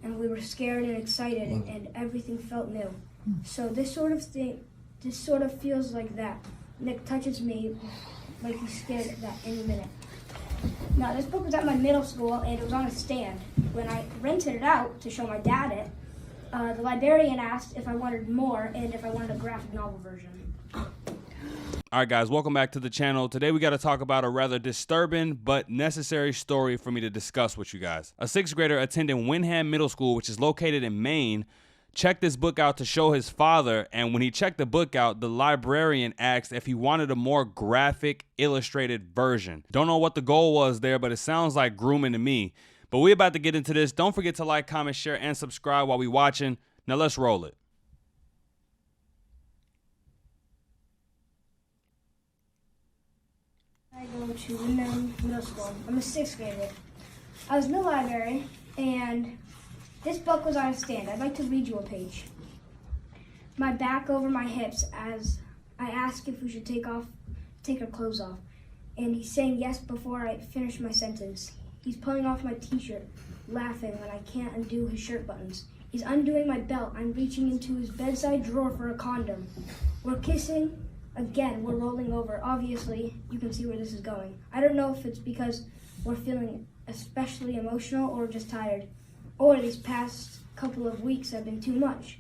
and we were scared and excited, and everything felt new. So this sort of feels like that. Nick touches me like he's scared of that any minute. Now, this book was at my middle school, and it was on a stand. When I rented it out to show my dad it, the librarian asked if I wanted more and if I wanted a graphic novel version. All right, guys, welcome back to the channel. Today we got to talk about a rather disturbing but necessary story for me to discuss with you guys. A 6th grader attending Windham Middle School, which is located in Maine, checked this book out to show his father, and when he checked the book out, the librarian asked if he wanted a more graphic, illustrated version. Don't know what the goal was there, but it sounds like grooming to me. But we're about to get into this. Don't forget to like, comment, share, and subscribe while we watching. Now let's roll it. I go to Windham Middle School. I'm a 6th grader. I was in the library, and this book was on a stand. I'd like to read you a page. My back over my hips as I ask if we should take our clothes off. And he's saying yes before I finish my sentence. He's pulling off my t-shirt, laughing when I can't undo his shirt buttons. He's undoing my belt. I'm reaching into his bedside drawer for a condom. We're kissing. Again, we're rolling over. Obviously, you can see where this is going. I don't know if it's because we're feeling especially emotional or just tired, or these past couple of weeks have been too much.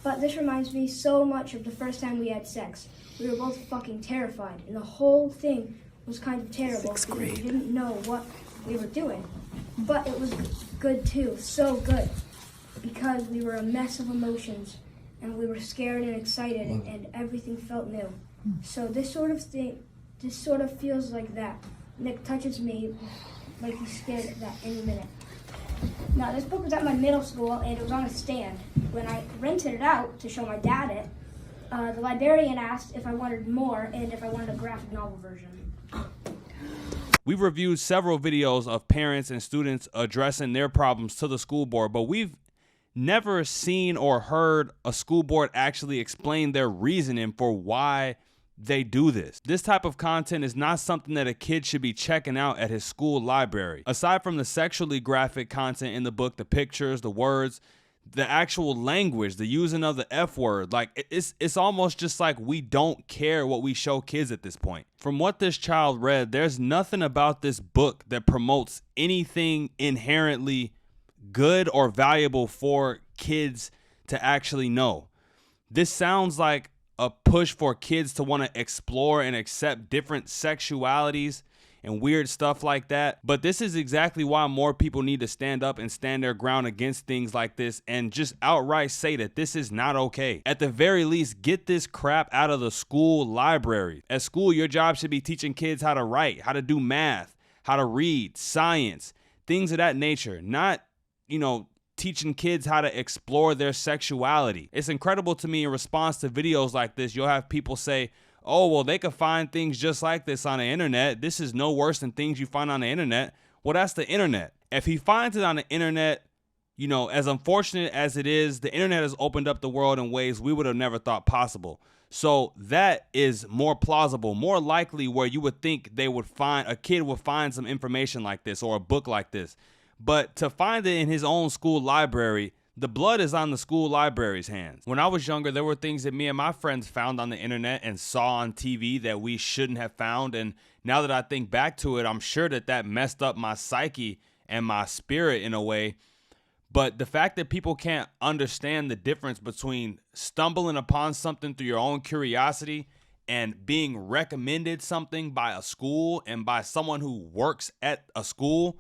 But this reminds me so much of the first time we had sex. We were both fucking terrified, and the whole thing was kind of terrible because we didn't know what we were doing. But it was good too, so good, because we were a mess of emotions, and we were scared and excited, and everything felt new. So this sort of feels like that. Nick touches me like he's scared of that any minute. Now, this book was at my middle school, and it was on a stand. When I rented it out to show my dad it, the librarian asked if I wanted more and if I wanted a graphic novel version. We've reviewed several videos of parents and students addressing their problems to the school board, but we've never seen or heard a school board actually explain their reasoning for why they do this. This type of content is not something that a kid should be checking out at his school library. Aside from the sexually graphic content in the book, the pictures, the words, the actual language, the using of the F word, like it's almost just like we don't care what we show kids at this point. From what this child read, there's nothing about this book that promotes anything inherently good or valuable for kids to actually know. This sounds like a push for kids to want to explore and accept different sexualities and weird stuff like that. But this is exactly why more people need to stand up and stand their ground against things like this and just outright say that this is not okay. At the very least, get this crap out of the school library. At school, your job should be teaching kids how to write, how to do math, how to read, science, things of that nature, not, teaching kids how to explore their sexuality. It's incredible to me in response to videos like this, you'll have people say, oh, well, they could find things just like this on the internet. This is no worse than things you find on the internet. Well, that's the internet. If he finds it on the internet, as unfortunate as it is, the internet has opened up the world in ways we would have never thought possible. So that is more plausible, more likely where you would think a kid would find some information like this or a book like this. But to find it in his own school library, the blood is on the school library's hands. When I was younger, there were things that me and my friends found on the internet and saw on TV that we shouldn't have found. And now that I think back to it, I'm sure that messed up my psyche and my spirit in a way. But the fact that people can't understand the difference between stumbling upon something through your own curiosity and being recommended something by a school and by someone who works at a school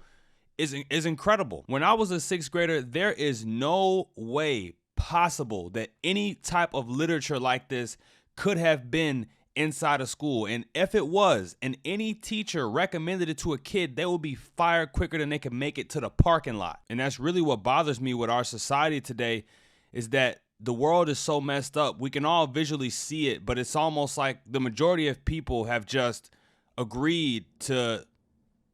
is incredible. When I was a 6th grader, there is no way possible that any type of literature like this could have been inside a school. And if it was, and any teacher recommended it to a kid, they would be fired quicker than they could make it to the parking lot. And that's really what bothers me with our society today, is that the world is so messed up. We can all visually see it, but it's almost like the majority of people have just agreed to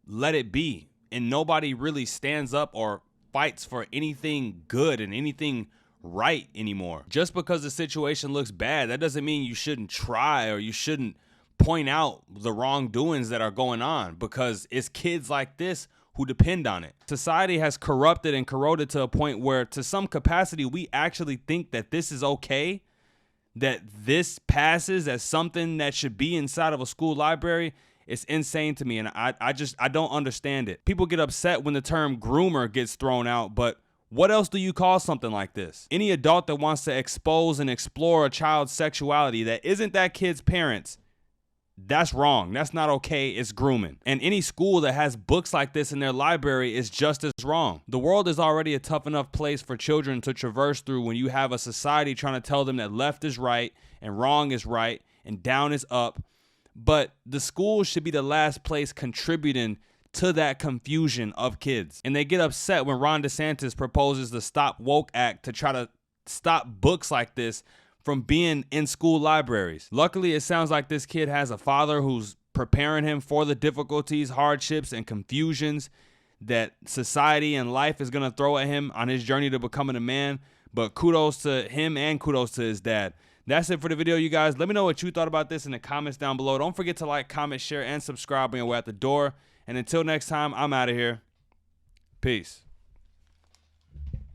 let it be. And nobody really stands up or fights for anything good and anything right anymore. Just because the situation looks bad, that doesn't mean you shouldn't try or you shouldn't point out the wrongdoings that are going on, because it's kids like this who depend on it. Society has corrupted and corroded to a point where, to some capacity, we actually think that this is okay, that this passes as something that should be inside of a school library. It's insane to me, and I don't understand it. People get upset when the term groomer gets thrown out, but what else do you call something like this? Any adult that wants to expose and explore a child's sexuality that isn't that kid's parents, that's wrong. That's not okay. It's grooming. And any school that has books like this in their library is just as wrong. The world is already a tough enough place for children to traverse through when you have a society trying to tell them that left is right and wrong is right and down is up. But the school should be the last place contributing to that confusion of kids. And they get upset when Ron DeSantis proposes the Stop Woke Act to try to stop books like this from being in school libraries. Luckily, it sounds like this kid has a father who's preparing him for the difficulties, hardships, and confusions that society and life is going to throw at him on his journey to becoming a man. But kudos to him and kudos to his dad. That's it for the video, you guys. Let me know what you thought about this in the comments down below. Don't forget to like, comment, share, and subscribe when you're at the door. And until next time, I'm out of here. Peace.